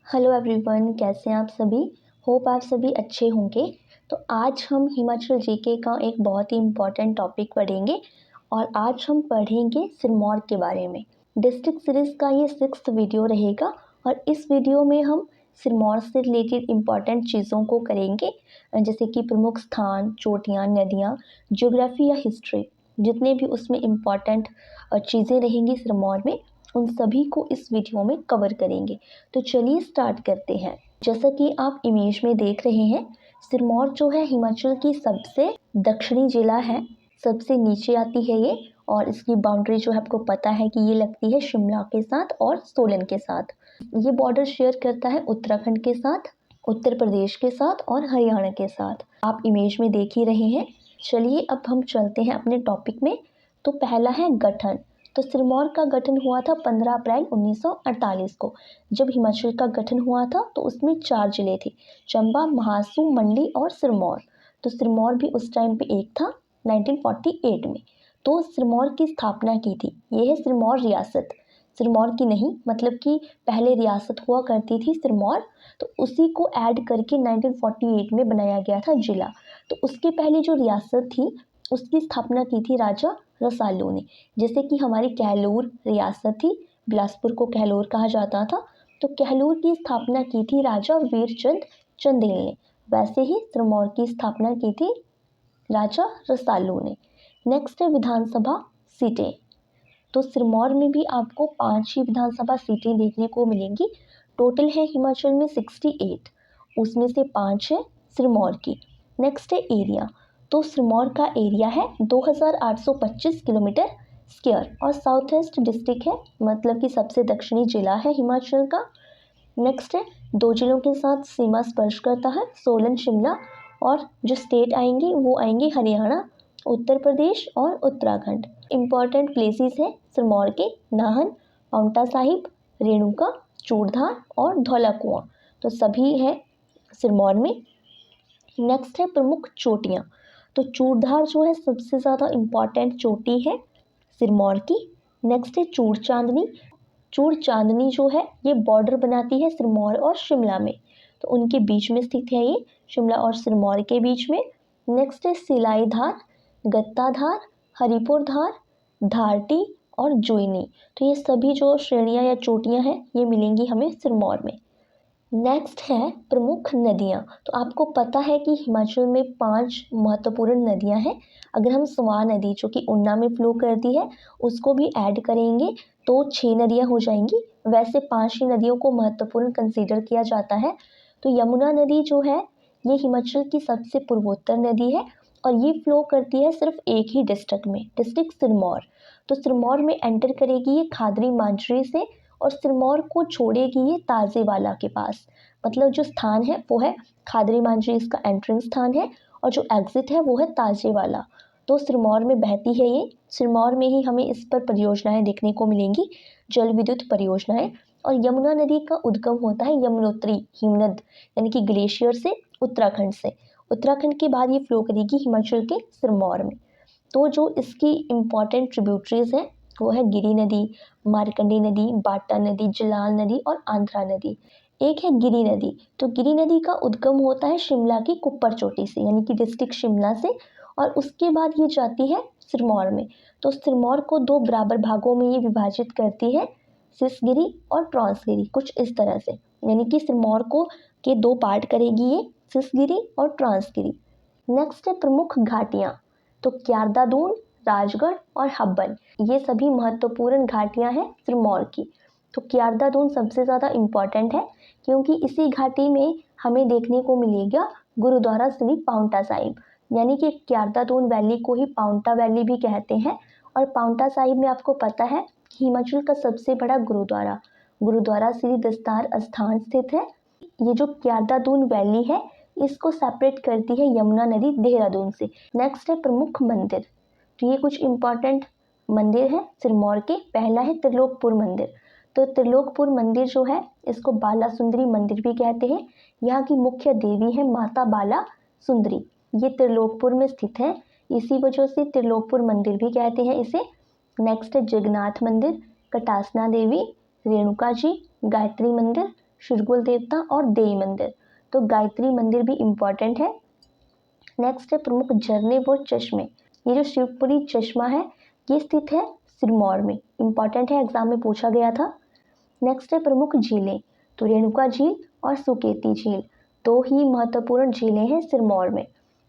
Hello everyone, कैसे हैं आप सभी। होप आप सभी अच्छे होंगे। तो आज हम हिमाचल जीके का एक बहुत ही इम्पॉर्टेंट टॉपिक पढ़ेंगे और आज हम पढ़ेंगे सिरमौर के बारे में। डिस्ट्रिक्ट सीरीज़ का ये 6th वीडियो रहेगा और इस वीडियो में हम सिरमौर से रिलेटेड इम्पॉर्टेंट चीज़ों को करेंगे, जैसे कि प्रमुख स्थान, चोटियाँ, नदियाँ, ज्योग्राफी या हिस्ट्री, जितने भी उसमें इम्पॉर्टेंट चीज़ें रहेंगी सिरमौर में, उन सभी को इस वीडियो में कवर करेंगे। तो चलिए स्टार्ट करते हैं। जैसा कि आप इमेज में देख रहे हैं, सिरमौर जो है हिमाचल की सबसे दक्षिणी जिला है, सबसे नीचे आती है ये, और इसकी बाउंड्री जो है आपको पता है कि ये लगती है शिमला के साथ और सोलन के साथ। ये बॉर्डर शेयर करता है उत्तराखंड के साथ, उत्तर प्रदेश के साथ और हरियाणा के साथ। आप इमेज में देख ही रहे हैं। चलिए अब हम चलते हैं अपने टॉपिक में। तो पहला है गठन। तो सिरमौर का गठन हुआ था 15 अप्रैल 1948 को। जब हिमाचल का गठन हुआ था तो उसमें 4 जिले थे, चंबा, महासू, मंडी और सिरमौर। तो सिरमौर भी उस टाइम पे एक था 1948 में। तो सिरमौर की स्थापना की थी। ये है सिरमौर रियासत, सिरमौर की नहीं, मतलब कि पहले रियासत हुआ करती थी सिरमौर, तो उसी को ऐड करके 1948 में बनाया गया था जिला। तो उसके पहले जो रियासत थी उसकी स्थापना की थी राजा रसालू ने। जैसे कि हमारी कहलूर रियासत थी, बिलासपुर को कहलूर कहा जाता था, तो कहलूर की स्थापना की थी राजा वीरचंद चंदेल ने। वैसे ही सिरमौर की स्थापना की थी राजा रसालू ने। नेक्स्ट है विधानसभा सीटें। तो सिरमौर में भी आपको 5 ही विधानसभा सीटें देखने को मिलेंगी। टोटल है हिमाचल में 68, उसमें से 5 है सिरमौर की। नेक्स्ट है एरिया। तो सिरमौर का एरिया है 2825 किलोमीटर स्क्वायर और साउथ ईस्ट डिस्ट्रिक्ट है, मतलब कि सबसे दक्षिणी जिला है हिमाचल का। नेक्स्ट है 2 जिलों के साथ सीमा स्पर्श करता है, सोलन, शिमला, और जो स्टेट आएंगी वो आएंगी हरियाणा, उत्तर प्रदेश और उत्तराखंड। इम्पॉर्टेंट प्लेसेस है सिरमौर के नाहन, पांवटा साहिब, रेणुका, चूड़धार और धौलाकुआं, तो सभी है सिरमौर में। नेक्स्ट है प्रमुख चोटियाँ। तो चूड़धार जो है सबसे ज़्यादा इम्पॉर्टेंट चोटी है सिरमौर की। नेक्स्ट है चूड़ चांदनी। चूड़ चांदनी जो है ये बॉर्डर बनाती है सिरमौर और शिमला में, तो उनके बीच में स्थित है ये, शिमला और सिरमौर के बीच में। नेक्स्ट है सिलाई धार, गत्ता धार, हरिपुर धार, धारटी और जुइनी। तो ये सभी जो श्रेणियाँ या चोटियाँ हैं ये मिलेंगी हमें सिरमौर में। नेक्स्ट है प्रमुख नदियाँ। तो आपको पता है कि हिमाचल में 5 महत्वपूर्ण नदियाँ हैं। अगर हम स्वां नदी जो कि ऊना में फ्लो करती है उसको भी ऐड करेंगे तो 6 नदियाँ हो जाएंगी। वैसे 5 ही नदियों को महत्वपूर्ण कंसीडर किया जाता है। तो यमुना नदी जो है ये हिमाचल की सबसे पूर्वोत्तर नदी है और ये फ्लो करती है सिर्फ एक ही डिस्ट्रिक्ट में, डिस्ट्रिक्ट सिरमौर। तो सिरमौर में एंटर करेगी ये खादरी मांजरी से और सिरमौर को छोड़ेगी ये ताजेवाला के पास। मतलब जो स्थान है वो है खादरी मांजरी, इसका एंट्रेंस स्थान है, और जो एग्जिट है वो है ताजेवाला। तो सिरमौर में बहती है ये। सिरमौर में ही हमें इस पर परियोजनाएं देखने को मिलेंगी, जल विद्युत परियोजनाएं। और यमुना नदी का उद्गम होता है यमुनोत्री हिमनद यानी कि ग्लेशियर से, उत्तराखंड से। उत्तराखंड के बाद ये फ्लो करेगी हिमाचल के सिरमौर में। तो जो इसकी इम्पॉर्टेंट ट्रिब्यूटरीज हैं वो है गिरी नदी, मारकंडी नदी, बाटा नदी, जलाल नदी और आंध्रा नदी। एक है गिरी नदी। तो गिरी नदी का उद्गम होता है शिमला की कुप्पर चोटी से, यानी कि डिस्ट्रिक्ट शिमला से, और उसके बाद ये जाती है सिरमौर में। तो सिरमौर को 2 बराबर भागों में ये विभाजित करती है, सिसगिरी और ट्रांसगिरी, कुछ इस तरह से। यानी कि सिरमौर को के 2 पार्ट करेगी ये, सिसगिरी और ट्रांसगिरी। नेक्स्ट है प्रमुख घाटियाँ। तो क्यारदा दून, राजगढ़ और हब्बन, ये सभी महत्वपूर्ण घाटियाँ हैं सिरमौर की। तो क्यारदा दून सबसे ज़्यादा इम्पॉर्टेंट है क्योंकि इसी घाटी में हमें देखने को मिलेगा गुरुद्वारा श्री पांवटा साहिब, यानी कि क्यारदा दून वैली को ही पांवटा वैली भी कहते हैं। और पांवटा साहिब में आपको पता है कि हिमाचल का सबसे बड़ा गुरुद्वारा, गुरुद्वारा श्री दस्तार स्थान स्थित है। ये जो क्यारदा दून वैली है इसको सेपरेट करती है यमुना नदी देहरादून से। नेक्स्ट है प्रमुख मंदिर। तो ये कुछ इम्पॉर्टेंट मंदिर है सिरमौर के। पहला है त्रिलोकपुर मंदिर। तो त्रिलोकपुर मंदिर जो है इसको बाला सुंदरी मंदिर भी कहते हैं। यहाँ की मुख्य देवी है माता बाला सुंदरी। ये त्रिलोकपुर में स्थित है, इसी वजह से त्रिलोकपुर मंदिर भी कहते हैं इसे। नेक्स्ट है जगन्नाथ मंदिर, कटासना देवी, रेणुका जी, गायत्री मंदिर, शिरगुल देवता और देई मंदिर। तो गायत्री मंदिर भी इम्पॉर्टेंट है। नेक्स्ट है प्रमुख झरने व चश्मे। ये जो शिवपुरी चश्मा है ये स्थित है सिरमौर में, इम्पॉर्टेंट है, एग्जाम में पूछा गया था। नेक्स्ट है प्रमुख झीलें। तो रेणुका झील और सुकेती झील दो ही महत्वपूर्ण झीलें हैं सिरमौर में।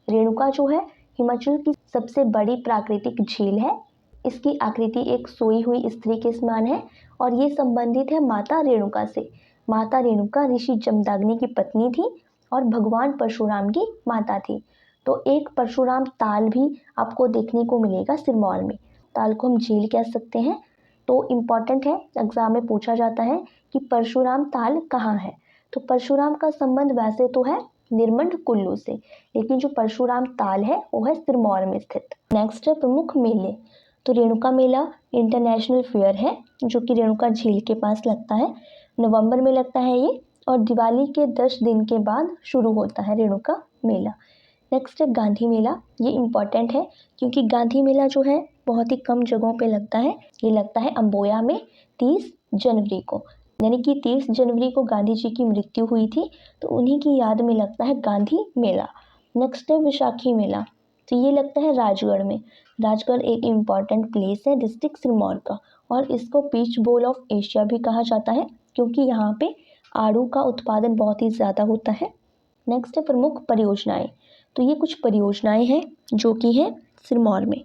रेणुका जो है हिमाचल की सबसे बड़ी प्राकृतिक झील है। इसकी आकृति एक सोई हुई स्त्री के समान है और ये संबंधित है माता रेणुका से। माता रेणुका ऋषि जमदाग्नि की पत्नी थी और भगवान परशुराम की माता थी। तो एक परशुराम ताल भी आपको देखने को मिलेगा सिरमौर में। ताल को हम झील कह सकते हैं। तो इम्पॉर्टेंट है, एग्जाम में पूछा जाता है कि परशुराम ताल कहाँ है। तो परशुराम का संबंध वैसे तो है निर्मंड कुल्लू से, लेकिन जो परशुराम ताल है वो है सिरमौर में स्थित। नेक्स्ट है प्रमुख मेले। तो रेणुका मेला इंटरनेशनल फेयर है जो कि रेणुका झील के पास लगता है। नवंबर में लगता है ये और दिवाली के 10 दिन के बाद शुरू होता है रेणुका मेला। नेक्स्ट है गांधी मेला। ये इम्पॉर्टेंट है क्योंकि गांधी मेला जो है बहुत ही कम जगहों पे लगता है। ये लगता है अम्बोया में 30 जनवरी को, यानी कि 30 जनवरी को गांधी जी की मृत्यु हुई थी, तो उन्हीं की याद में लगता है गांधी मेला। नेक्स्ट है विशाखी मेला। तो ये लगता है राजगढ़ में। राजगढ़ एक इम्पॉर्टेंट प्लेस है डिस्ट्रिक्ट सिरमौर का और इसको पीच बोल ऑफ एशिया भी कहा जाता है क्योंकि यहाँ पे आड़ू का उत्पादन बहुत ही ज़्यादा होता है। नेक्स्ट है प्रमुख परियोजनाएं। तो ये कुछ परियोजनाएं हैं जो कि हैं सिरमौर में।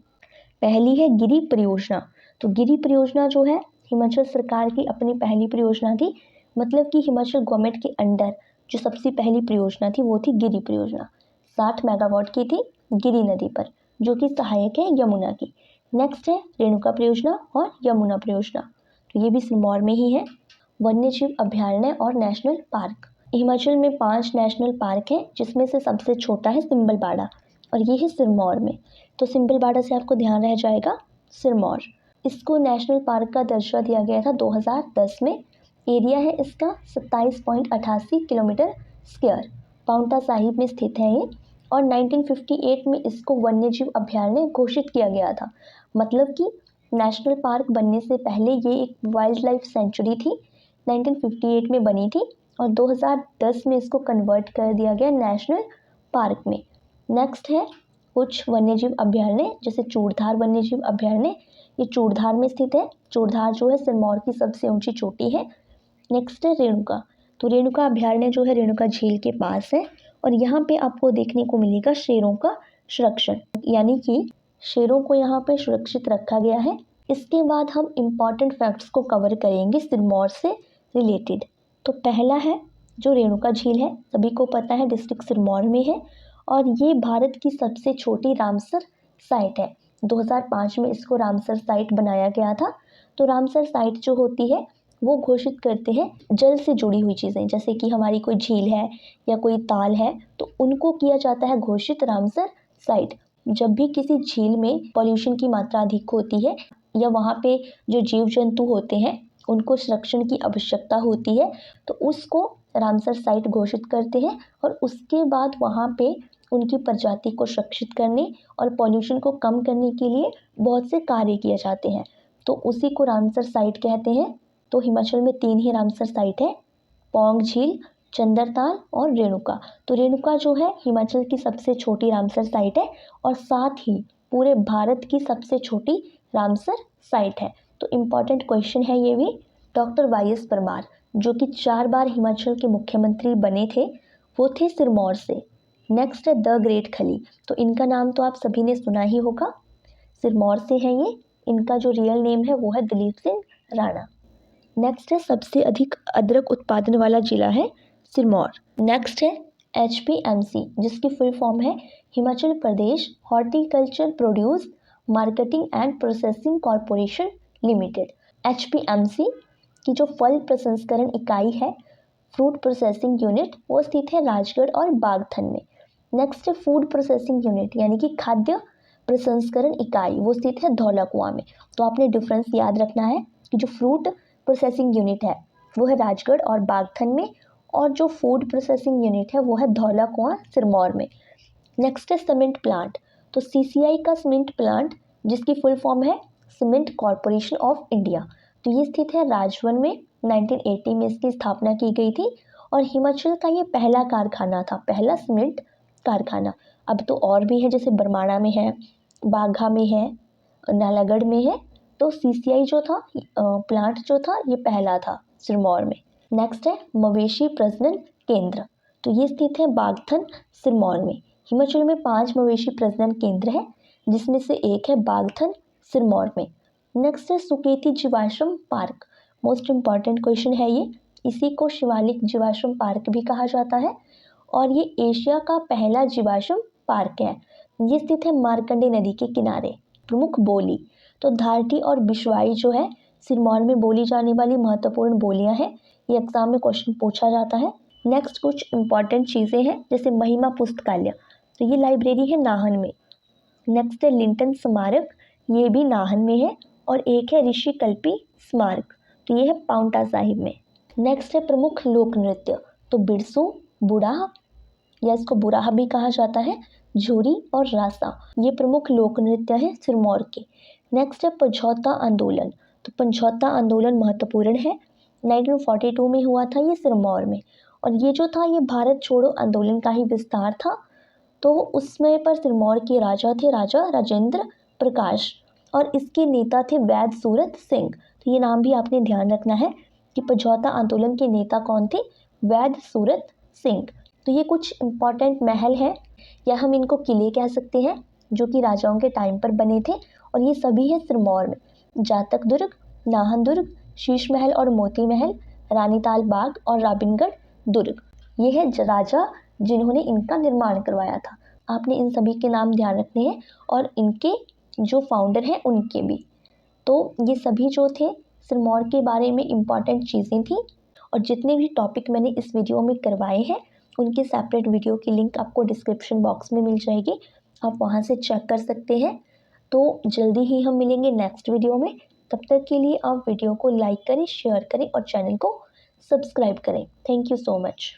पहली है गिरी परियोजना। तो गिरी परियोजना जो है हिमाचल सरकार की अपनी पहली परियोजना थी, मतलब कि हिमाचल गवर्नमेंट के अंडर जो सबसे पहली परियोजना थी वो थी गिरी परियोजना। 60 मेगावाट की थी गिरी नदी पर, जो कि सहायक है यमुना की। नेक्स्ट है रेणुका परियोजना और यमुना परियोजना, तो ये भी सिरमौर में ही है। वन्य जीव अभ्यारण्य और नेशनल पार्क। हिमाचल में 5 नेशनल पार्क हैं जिसमें से सबसे छोटा है सिंबलबाड़ा और ये है सिरमौर में। तो सिंबलबाड़ा से आपको ध्यान रह जाएगा सिरमौर। इसको नेशनल पार्क का दर्जा दिया गया था 2010 में। एरिया है इसका 27.88 किलोमीटर स्क्वायर। पाउंटा साहिब में स्थित है ये और 1958 में इसको वन्यजीव अभ्यारण्य घोषित किया गया था। मतलब कि नेशनल पार्क बनने से पहले ये एक वाइल्ड लाइफ सेंचुरी थी, 1958 में बनी थी और 2010 में इसको कन्वर्ट कर दिया गया नेशनल पार्क में। नेक्स्ट है कुछ वन्यजीव अभ्यारण्य, जैसे चूड़धार वन्यजीव अभ्यारण्य। ये चूड़धार में स्थित है। चूड़धार जो है सिरमौर की सबसे ऊंची चोटी है। नेक्स्ट है रेणुका। तो रेणुका अभ्यारण्य जो है रेणुका झील के पास है और यहाँ पे आपको देखने को मिलेगा शेरों का संरक्षण, यानी कि शेरों को यहाँ पे सुरक्षित रखा गया है। इसके बाद हम इम्पॉर्टेंट फैक्ट्स को कवर करेंगे सिरमौर से रिलेटेड। तो पहला है जो रेणुका झील है, सभी को पता है डिस्ट्रिक्ट सिरमौर में है और ये भारत की सबसे छोटी रामसर साइट है। 2005 में इसको रामसर साइट बनाया गया था। तो रामसर साइट जो होती है वो घोषित करते हैं जल से जुड़ी हुई चीज़ें, जैसे कि हमारी कोई झील है या कोई ताल है तो उनको किया जाता है घोषित रामसर साइट। जब भी किसी झील में पॉल्यूशन की मात्रा अधिक होती है या वहाँ पे जो जीव जंतु होते हैं उनको संरक्षण की आवश्यकता होती है तो उसको रामसर साइट घोषित करते हैं और उसके बाद वहाँ पे उनकी प्रजाति को सुरक्षित करने और पॉल्यूशन को कम करने के लिए बहुत से कार्य किए जाते हैं, तो उसी को रामसर साइट कहते हैं। तो हिमाचल में 3 ही रामसर साइट है, पौंग झील, चंद्रताल और रेणुका। तो रेणुका जो है हिमाचल की सबसे छोटी रामसर साइट है और साथ ही पूरे भारत की सबसे छोटी रामसर साइट है। तो इम्पॉर्टेंट क्वेश्चन है ये भी। डॉक्टर वाई.एस. परमार जो कि 4 बार हिमाचल के मुख्यमंत्री बने थे वो थे सिरमौर से। नेक्स्ट है द ग्रेट खली। तो इनका नाम तो आप सभी ने सुना ही होगा, सिरमौर से है ये। इनका जो रियल नेम है वो है दलीप सिंह राणा। नेक्स्ट है सबसे अधिक अदरक उत्पादन वाला जिला है सिरमौर। नेक्स्ट है HPMC जिसकी फुल फॉर्म है Himachal Pradesh horticulture produce marketing and processing corporation limited. HPMC की जो फल प्रसंस्करण इकाई है, फ्रूट प्रोसेसिंग यूनिट, वो स्थित है राजगढ़ और बागथन में। नेक्स्ट है फूड प्रोसेसिंग यूनिट यानी कि खाद्य प्रसंस्करण इकाई, वो स्थित है धौलाकुआं में। तो आपने डिफरेंस याद रखना है कि जो फ्रूट प्रोसेसिंग यूनिट है वो है राजगढ़ और बागथन में और जो फूड प्रोसेसिंग यूनिट है वो है धौलाकुआं सिरमौर में। नेक्स्ट है सीमेंट प्लांट। तो CCI का सीमेंट प्लांट जिसकी फुल फॉर्म है सीमेंट कॉरपोरेशन ऑफ इंडिया, तो ये स्थित है राजवन में। 1980 में इसकी स्थापना की गई थी और हिमाचल का ये पहला कारखाना था, पहला सीमेंट कारखाना। अब तो और भी है, जैसे बरमाणा में है, बाघा में है, नालागढ़ में है। तो सीसीआई जो था प्लांट जो था ये पहला था सिरमौर में। नेक्स्ट है मवेशी प्रजनन केंद्र, तो ये स्थित है बागथन सिरमौर में। हिमाचल में 5 मवेशी प्रजनन केंद्र है, जिसमें से एक है बागथन सिरमौर में। नेक्स्ट है सुकेती जीवाश्म पार्क, मोस्ट इम्पॉर्टेंट क्वेश्चन है ये। इसी को शिवालिक जीवाश्म पार्क भी कहा जाता है और ये एशिया का पहला जीवाश्म पार्क है। ये स्थित है मार्कंडे नदी के किनारे। प्रमुख बोली, तो धारटी और बिश्वाई जो है सिरमौर में बोली जाने वाली महत्वपूर्ण बोलियां हैं। ये एग्जाम में क्वेश्चन पूछा जाता है। नेक्स्ट कुछ इंपॉर्टेंट चीज़ें हैं, जैसे महिमा पुस्तकालय, तो ये लाइब्रेरी है नाहन में। नेक्स्ट है लिंटन स्मारक, ये भी नाहन में है। और एक है ऋषि कल्पी स्मारक, तो ये है पाउंटा साहिब में। नेक्स्ट है प्रमुख लोक नृत्य, तो बिरसू, बुढ़ाह या इसको बुराह भी कहा जाता है, झूरी और रासा, ये प्रमुख लोक नृत्य हैं सिरमौर के। नेक्स्ट है पझौता आंदोलन, तो पझौता आंदोलन महत्वपूर्ण है, 1942 में हुआ था ये सिरमौर में। और ये जो था ये भारत छोड़ो आंदोलन का ही विस्तार था। तो उस समय पर सिरमौर के राजा थे राजा राजेंद्र प्रकाश और इसके नेता थे वैद्य सूरत सिंह। तो ये नाम भी आपने ध्यान रखना है कि पझौता आंदोलन के नेता कौन थे, वैद्य सूरत सिंह। तो ये कुछ इम्पॉर्टेंट महल हैं या हम इनको किले कह सकते हैं, जो कि राजाओं के टाइम पर बने थे और ये सभी है सिरमौर में। जातक दुर्ग, नाहन दुर्ग, शीश महल और मोती महल, रानीताल बाग और राबिनगढ़ दुर्ग, ये है राजा जिन्होंने इनका निर्माण करवाया था। आपने इन सभी के नाम ध्यान रखने हैं और इनके जो फाउंडर हैं उनके भी। तो ये सभी जो थे सिरमौर के बारे में इम्पॉर्टेंट चीज़ें थी। और जितने भी टॉपिक मैंने इस वीडियो में करवाए हैं उनके सेपरेट वीडियो की लिंक आपको डिस्क्रिप्शन बॉक्स में मिल जाएगी, आप वहाँ से चेक कर सकते हैं। तो जल्दी ही हम मिलेंगे नेक्स्ट वीडियो में। तब तक के लिए आप वीडियो को लाइक करें, शेयर करें और चैनल को सब्सक्राइब करें। Thank you so much.